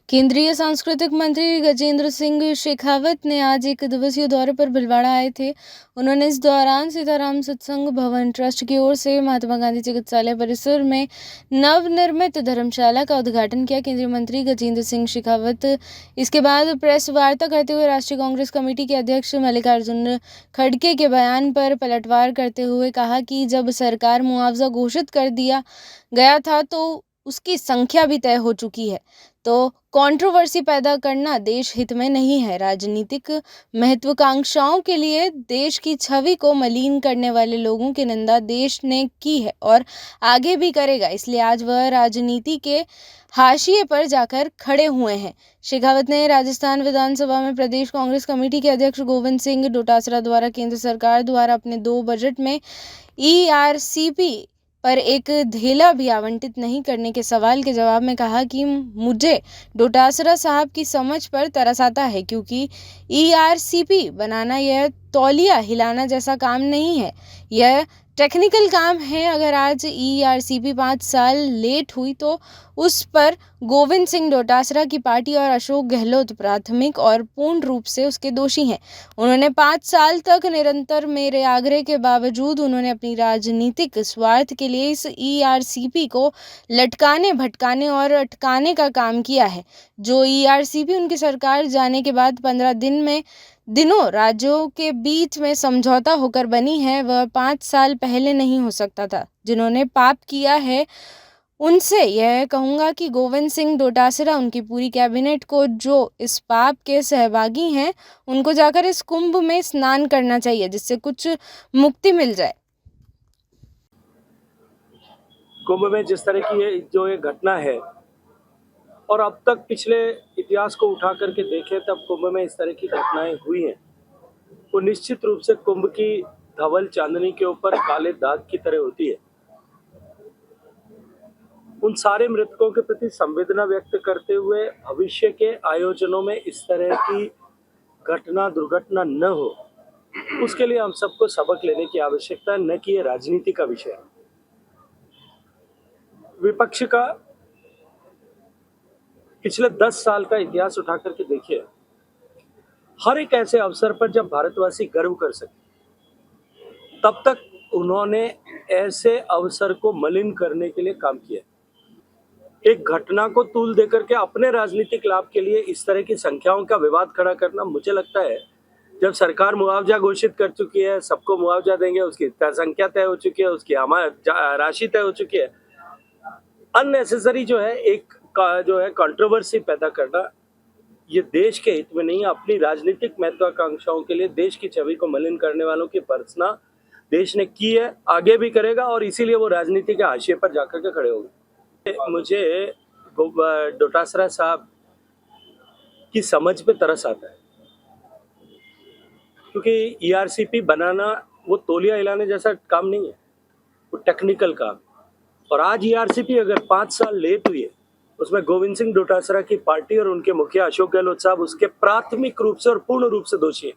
केंद्रीय सांस्कृतिक मंत्री गजेंद्र सिंह शेखावत ने आज एक दिवसीय दौरे पर भीलवाड़ा आए थे। उन्होंने इस दौरान सीताराम सत्संग भवन ट्रस्ट की ओर से महात्मा गांधी चिकित्सालय परिसर में नवनिर्मित धर्मशाला का उद्घाटन किया। केंद्रीय मंत्री गजेंद्र सिंह शेखावत इसके बाद प्रेस वार्ता करते हुए राष्ट्रीय कांग्रेस कमेटी के अध्यक्ष मल्लिकार्जुन खड़गे के बयान पर पलटवार करते हुए कहा कि जब सरकार मुआवजा घोषित कर दिया गया था तो उसकी संख्या भी तय हो चुकी है, तो कंट्रोवर्सी पैदा करना देश हित में नहीं है। राजनीतिक महत्वाकांक्षाओं के लिए देश की छवि को मलिन करने वाले लोगों की निंदा देश ने की है और आगे भी करेगा, इसलिए आज वह राजनीति के हाशिए पर जाकर खड़े हुए हैं। शेखावत ने राजस्थान विधानसभा में प्रदेश कांग्रेस कमेटी के अध्यक्ष गोविंद सिंह डोटासरा द्वारा केंद्र सरकार द्वारा अपने 2 बजट में ईआरसीपी पर एक धेला भी आवंटित नहीं करने के सवाल के जवाब में कहा कि मुझे डोटासरा साहब की समझ पर तरस आता है, क्योंकि ईआरसीपी बनाना यह तौलिया हिलाना जैसा काम नहीं है, यह टेक्निकल काम है। अगर आज ईआरसीपी 5 साल लेट हुई तो उस पर गोविंद सिंह डोटासरा की पार्टी और अशोक गहलोत प्राथमिक और पूर्ण रूप से उसके दोषी हैं। उन्होंने 5 साल तक निरंतर मेरे आग्रह के बावजूद उन्होंने अपनी राजनीतिक स्वार्थ के लिए इस ईआरसीपी को लटकाने भटकाने और अटकाने का काम किया है। जो ईआरसीपी उनकी सरकार जाने के बाद 15 दिनों राज्यों के बीच में समझौता होकर बनी है, वह 5 साल पहले नहीं हो सकता था। जिन्होंने पाप किया है उनसे यह कहूँगा कि गोविंद सिंह डोटासरा उनकी पूरी कैबिनेट को, जो इस पाप के सहभागी हैं, उनको जाकर इस कुंभ में स्नान करना चाहिए, जिससे कुछ मुक्ति मिल जाए। कुंभ में जिस तरह की ये घटना है और अब तक पिछले इतिहास को उठा करके देखें तब कुंभ में इस तरह की घटनाएं हुई हैं, वो निश्चित रूप से कुंभ की धवल चांदनी के ऊपर काले दाग की तरह होती है। उन सारे मृतकों के प्रति संवेदना व्यक्त करते हुए भविष्य के आयोजनों में इस तरह की घटना दुर्घटना न हो, उसके लिए हम सबको सबक लेने की आवश्यकता है, न कि ये राजनीति का विषय है। विपक्ष का पिछले 10 साल का इतिहास उठा करके देखिए, हर एक ऐसे अवसर पर जब भारतवासी गर्व कर सके तब तक उन्होंने ऐसे अवसर को मलिन करने के लिए काम किया। एक घटना को तूल देकर के अपने राजनीतिक लाभ के लिए इस तरह की संख्याओं का विवाद खड़ा करना, मुझे लगता है जब सरकार मुआवजा घोषित कर चुकी है, सबको मुआवजा देंगे, उसकी संख्या तय हो चुकी है, उसकी राशि तय हो चुकी है, अननेसेसरी जो है कंट्रोवर्सी पैदा करना ये देश के हित में नहीं है। अपनी राजनीतिक महत्वाकांक्षाओं के लिए देश की छवि को मलिन करने वालों की भर्त्सना देश ने की है, आगे भी करेगा और इसीलिए वो राजनीति के हाशिए पर जाकर के खड़े हो गए। मुझे डोटासरा साहब की समझ पे तरस आता है, क्योंकि ईआरसीपी बनाना वो तौलिया हिलाने जैसा काम नहीं है, वो टेक्निकल काम। और आज ईआरसीपी अगर 5 साल लेट हुई है, उसमें गोविंद सिंह डोटासरा की पार्टी और उनके मुखिया अशोक गहलोत साहब उसके प्राथमिक रूप से और पूर्ण रूप से दोषी हैं।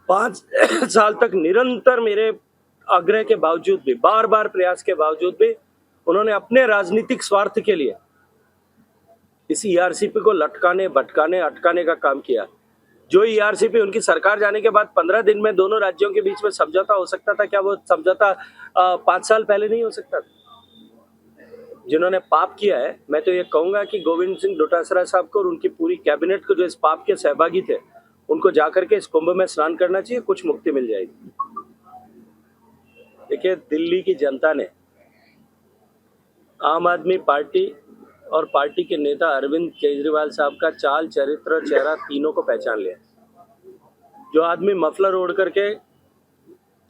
5 साल तक निरंतर मेरे आग्रह के बावजूद भी, बार बार प्रयास के बावजूद भी, उन्होंने अपने राजनीतिक स्वार्थ के लिए इस ईआरसीपी को लटकाने भटकाने अटकाने का काम किया। जो ईआरसीपी उनकी सरकार जाने के बाद 15 दिन में दोनों राज्यों के बीच में समझौता हो सकता था, क्या वो समझौता 5 साल पहले नहीं हो सकता था? जिन्होंने पाप किया है, मैं तो ये कहूंगा कि गोविंद सिंह डोटासरा साहब को और उनकी पूरी कैबिनेट को, जो इस पाप के सहभागी थे, उनको जाकर के इस कुंभ में स्नान करना चाहिए, कुछ मुक्ति मिल जाएगी। देखिए, दिल्ली की जनता ने आम आदमी पार्टी और पार्टी के नेता अरविंद केजरीवाल साहब का चाल, चरित्र, चेहरा तीनों को पहचान लिया। जो आदमी मफलर ओढ़ करके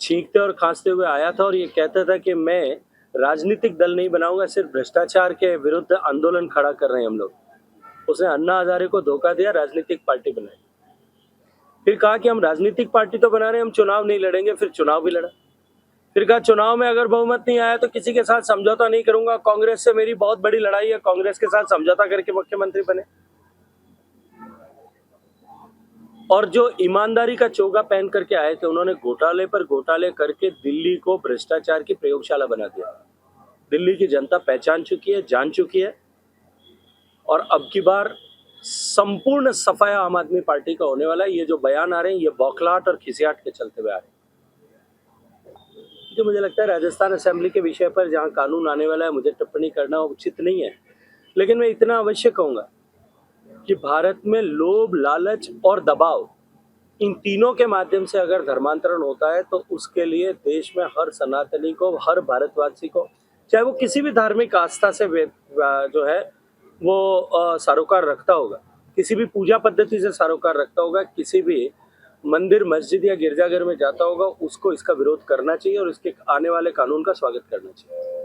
छींकते और खांसते हुए आया था और ये कहता था कि मैं राजनीतिक दल नहीं बनाऊंगा, सिर्फ भ्रष्टाचार के विरुद्ध आंदोलन खड़ा कर रहे हैं हम लोग, उसने अन्ना हजारे को धोखा दिया, राजनीतिक पार्टी बनाई। फिर कहा कि हम राजनीतिक पार्टी तो बना रहे हैं, हम चुनाव नहीं लड़ेंगे, फिर चुनाव भी लड़ा। फिर कहा चुनाव में अगर बहुमत नहीं आया तो किसी के साथ समझौता नहीं करूंगा, कांग्रेस से मेरी बहुत बड़ी लड़ाई है, कांग्रेस के साथ समझौता करके मुख्यमंत्री बने। और जो ईमानदारी का चोगा पहन करके आए थे, उन्होंने घोटाले पर घोटाले करके दिल्ली को भ्रष्टाचार की प्रयोगशाला बना दिया। दिल्ली की जनता पहचान चुकी है, जान चुकी है और अब की बार संपूर्ण सफाया आम आदमी पार्टी का होने वाला है। ये जो बयान आ रहे हैं ये बौखलाहट और खिसियाट के चलते हुए आ रहे हैं। जो मुझे लगता है राजस्थान असेंबली के विषय पर जहाँ कानून आने वाला है मुझे टिप्पणी करना उचित नहीं है, लेकिन मैं इतना अवश्य कहूँगा कि भारत में लोभ, लालच और दबाव, इन तीनों के माध्यम से अगर धर्मांतरण होता है तो उसके लिए देश में हर सनातनी को, हर भारतवासी को, चाहे वो किसी भी धार्मिक आस्था से जो है वो सरोकार रखता होगा, किसी भी पूजा पद्धति से सरोकार रखता होगा, किसी भी मंदिर, मस्जिद या गिरजाघर में जाता होगा, उसको इसका विरोध करना चाहिए और इसके आने वाले कानून का स्वागत करना चाहिए।